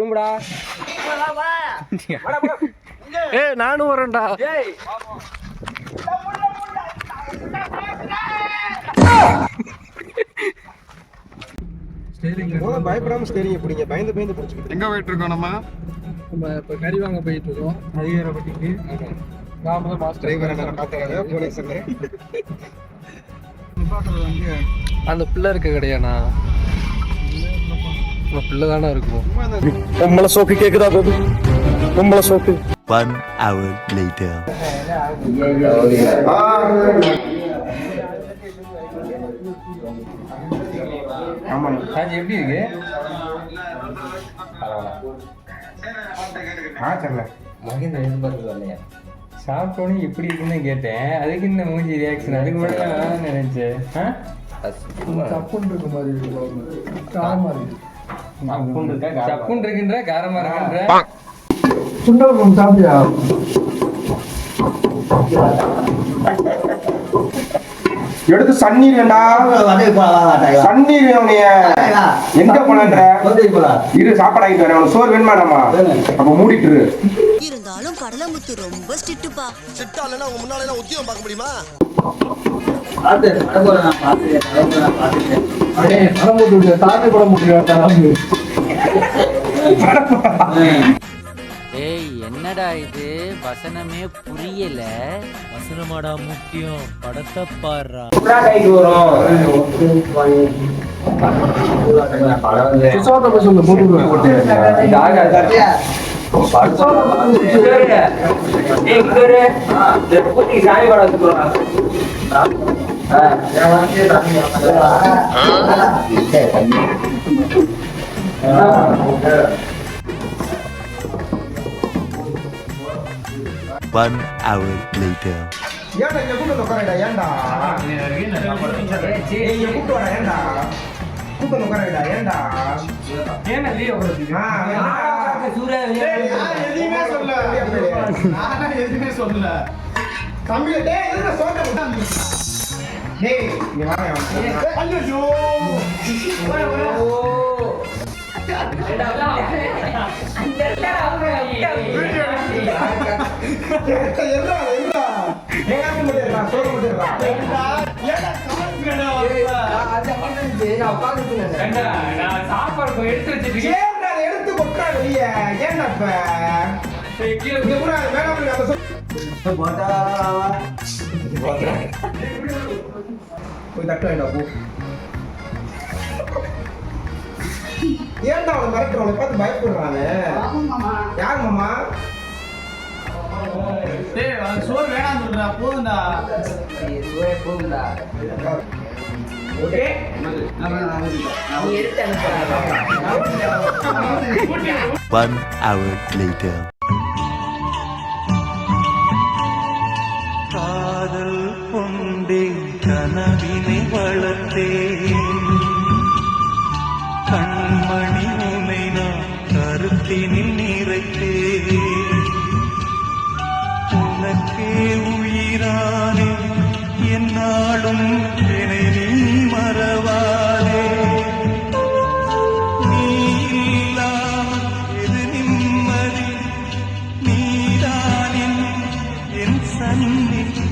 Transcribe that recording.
திரும்புடா. நானும் வரேன்டா. பயப்படாம ஸ்டேரிங் பிடிங்க. பயந்து பிடிச்சிக்கிட்டு எங்க போயிட்டு இருக்கோம் நம்ம இப்போ கறி வாங்க போயிட்டு இருக்கோம் அதிகாரப்பட்டிக்கு. நான் தான் மாஸ்டர் டிரைவர் பார்த்தாங்க போலீஸ் அந்த பிள்ளை இருக்க கிடையாண்ணா. பிள்ளை தானே இருக்கும். உம்மளை சோக்கு கேக்குதா பாபு? உம்மளை சோக்கு. 1 hour later. எப்படி இருக்கு? மகேந்திர எதிர்பார்த்து வரலையா? சாப்பிட்டோன்னே எப்படி இருக்குன்னு கேட்டேன். அதுக்கு இந்த மூஞ்சி ரியாக்ஷன். அதுக்கு மட்டும் நினைச்சேன். சப்புன்னு இருக்க மாதிரி காரமா இருக்கு. சப்புன்னு இருக்குன்ற காரமா இருக்குன்ற. சுண்டல் சாப்பிட்டியா? எடுத்து சன்னீர் வேண்டா. சன்னீர் எங்க போனன்ற இரு சாப்பாடு ஆகிட்டு வரேன். சோறு வேணுமா? நம்ம அப்ப மூடிட்டு இருந்தாலும் கடலமுத்து ரொம்ப ஸ்ட்ரிக்ட்டுப்பா. ஸ்ட்ரிக்ட்டா இல்லனா உங்க முன்னால எல்லாம் உத்தியோகம் பார்க்க முடியுமா? ஏய் என்னடா இது வசனமே புரியல. வசனமாடா முக்கியம், படத்தை பாடுறா. One hour later. ஏன்டா இங்க கூட்டு உட்காரடா. ஏன்டா கூட்டு வர. ஏன்டா கூட்டு உட்காரடா. ஏன்டா ஏன்னா லீவ் எதுவுமே சொல்லல. தம்பி டேய் என்ன சொல்ற? டேய் நீ வாங்க. ஐயோ எடுத்து கொட்டா வெளிய. ஏன்டா போய் தட்டு வேண்டாம் போ. ஏன்டா அவனை மிரட்டுறவனை பார்த்து பயப்படுறானே? யார் மாமா? சோறு வேணாம் சொல்றா. போதும்டா போகுண்டா. Okay One hour later. காதல் கொண்டே கனவினை வளர்த்தேன். கண்மணி உனை நான் கருத்தினில் நிறைத்தேன். உனக்கே உயிரானே என்னாலும் என்னை நீ மறவாதே. நீ இல்லாமல் எது நிம்மதி? நீதான் என் சந்நிதி.